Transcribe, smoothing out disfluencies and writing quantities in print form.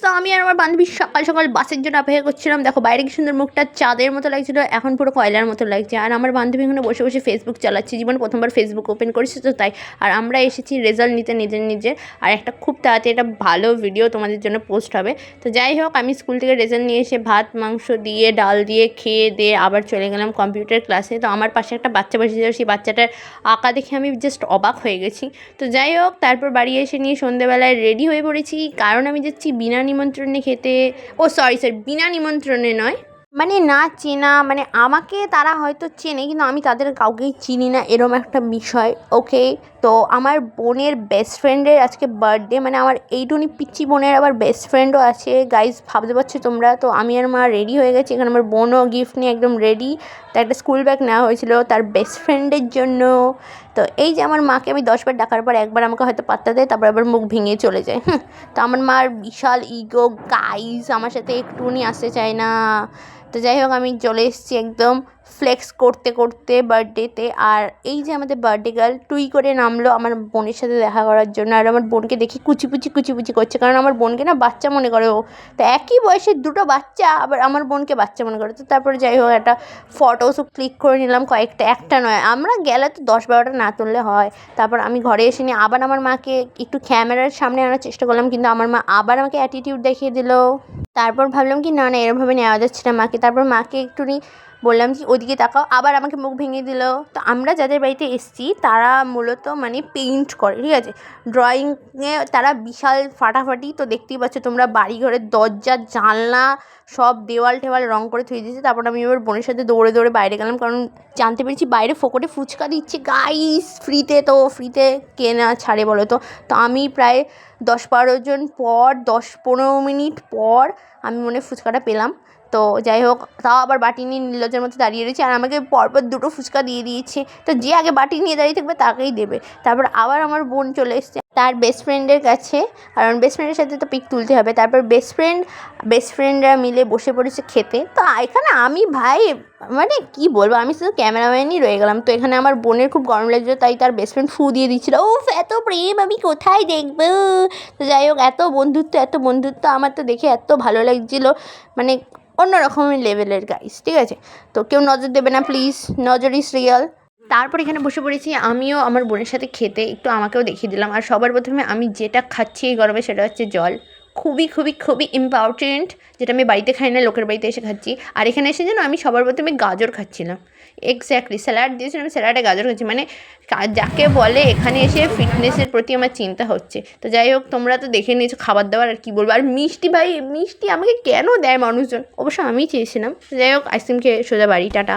তো আমি আর আমার বান্ধবী সকাল সকাল বাসের জন্য অপেক্ষা করছিলাম। দেখো বাইরে কি সুন্দর, মুখটা চাঁদের মতো লাগছিল, এখন পুরো কয়লার মতো লাগছে। আর আমার বান্ধবী এখানে বসে বসে ফেসবুক চালাচ্ছে, জীবনে প্রথমবার ফেসবুক ওপেন করেছে তো তাই। আর আমরা এসেছি রেজাল্ট নিতে নিজের। আর একটা খুব তাড়াতাড়ি একটা ভালো ভিডিও তোমাদের জন্য পোস্ট হবে। তো যাই হোক, আমি স্কুল থেকে রেজাল্ট নিয়ে এসে ভাত মাংস দিয়ে ডাল দিয়ে খেয়ে দিয়ে আবার চলে গেলাম কম্পিউটার ক্লাসে। তো আমার পাশে একটা বাচ্চা বসে ছিল, সেই বাচ্চাটার আঁকা দেখে আমি জাস্ট অবাক হয়ে গেছি। তো যাই হোক, তারপর বাড়ি এসে নিয়ে সন্ধ্যেবেলায় রেডি হয়ে পড়েছি, কারণ আমি যাচ্ছি বিনা নিমন্ত্রণে খেতে। ও সরি, বিনা নিমন্ত্রণে নয়, মানে না চেনা, মানে আমাকে তারা হয়তো চেনে কিন্তু আমি তাদের কাউকেই চিনি না, এরম একটা বিষয়। ওকে, তো আমার বোনের বেস্ট ফ্রেন্ডের আজকে বার্থডে, মানে আমার এইটুনি পিচ্চি বোনের আবার বেস্ট ফ্রেন্ডও আছে। গাইজ ভাবতে পারছো তোমরা? তো আমি আর মা রেডি হয়ে গেছি, এখানে আমার বোনও গিফট নিয়ে একদম রেডি। তো একটা স্কুল ব্যাগ নেওয়া হয়েছিল তার বেস্ট ফ্রেন্ডের জন্য। তো এই যে আমার মাকে আমি 10 বার ডাকার পর একবার আমাকে হয়তো পাত্তা দেয়, তারপর আবার মুখ ভেঙে চলে যায়। তো আমার মার বিশাল ইগো গাইজ, আমার সাথে একটুনি আসতে চায় না। তো যাই হোক, আমি চলে এসেছি একদম ফ্লেক্স করতে করতে বার্থডেতে। আর এই যে আমাদের বার্থডে গার্ল টুই করে নামলো আমার বোনের সাথে দেখা করার জন্য। আর আমার বোনকে দেখে কুচিপুচি করছে, কারণ আমার বোনকে না বাচ্চা মনে করে ও। তো একই বয়সের দুটো বাচ্চা আবার আমার বোনকে বাচ্চা মনে করে। তো তারপরে যাই হোক, একটা ফটোসও ক্লিক করে নিলাম কয়েকটা, একটা নয়, আমরা গেলে তো 10-12টা না তুললে হয়। তারপর আমি ঘরে এসে নিয়ে আবার আমার মাকে একটু ক্যামেরার সামনে আনার চেষ্টা করলাম, কিন্তু আমার মা আবার আমাকে অ্যাটিটিউড দেখিয়ে দিল। তারপর ভাবলাম কি না এরমভাবে নেওয়া যাচ্ছে না মাকে। তারপর মাকে একটুনি বললাম যে ওদিকে তাকাও, আবার আমাকে মুখ ভেঙে দিল। তো আমরা যাদের বাড়িতে এসেছি তারা মূলত মানে পেইন্ট করে, ঠিক আছে, ড্রয়িংয়ে তারা বিশাল ফাটাফাটি। তো দেখতেই পাচ্ছ তোমরা, বাড়ি ঘরের দরজা জানলা সব দেওয়াল টেওয়াল রং করে থুয়ে দিয়েছে। তারপর আমি এবার বোনের সাথে দৌড়ে বাইরে গেলাম, কারণ জানতে পেরেছি বাইরে ফোকটে ফুচকা দিচ্ছে গাইস ফ্রিতে। তো ফ্রিতে কে না ছাড়ে বলো তো? তো আমি প্রায় 10-12 জন পর 10-15 মিনিট পর আমি মনে ফুচকাটা পেলাম। তো যাই হোক, তাও আবার বাটি নিয়ে নির্লজ্জের মতো দাঁড়িয়ে রয়েছে, আর আমাকে পরপর 2টো ফুচকা দিয়ে দিয়েছে। তো যে আগে বাটি নিয়ে দাঁড়িয়ে থাকবে তাকেই দেবে। তারপর আবার আমার বোন চলে এসছে তার বেস্ট ফ্রেন্ডের কাছে, কারণ বেস্ট ফ্রেন্ডের সাথে তো পিক তুলতে হবে। তারপর বেস্ট ফ্রেন্ডরা মিলে বসে পড়েছে খেতে। তো এখানে আমি ভাই মানে কি বলবো, আমি শুধু ক্যামেরাম্যানই রয়ে গেলাম। তো এখানে আমার বোনের খুব গরম লাগছিল, তাই তার বেস্ট ফ্রেন্ড ফু দিয়ে দিচ্ছিল। উফ, এত প্রেম আমি কোথায় দেখবো। তো যাই হোক, এত বন্ধুত্ব আমার তো দেখে এত ভালো লাগছিলো, মানে অন্য রকমের লেভেলের গাইস, ঠিক আছে। তো কেউ নজর দেবে না প্লিজ, নজর ইজ রিয়াল। তারপর এখানে বসে পড়েছি আমিও আমার বোনের সাথে খেতে, একটু আমাকেও দেখিয়ে দিলাম। আর সবার প্রথমে আমি যেটা খাচ্ছি এই গরমে সেটা হচ্ছে জল, খুবই ইম্পর্টেন্ট, যেটা আমি বাড়িতে খাই না, লোকের বাড়িতে এসে খাচ্ছি। আর এখানে এসে যেন আমি সবার প্রথমে গাজর খাচ্ছিলাম, এক্স্যাক্টলি স্যালাড দিয়েছিলাম, আমি স্যালাডে গাজর খাচ্ছি, মানে যাকে বলে এখানে এসে ফিটনেসের প্রতি আমার চিন্তা হচ্ছে। তো যাই হোক, তোমরা তো দেখে নিয়েছো খাবার দাবার, আর কী বলবো। আর মিষ্টি ভাই, মিষ্টি আমাকে কেন দেয় মানুষজন, অবশ্য আমিই চেয়েছিলাম। যাই হোক, আইসক্রিম খেয়ে সোজা বাড়ি, টাটা।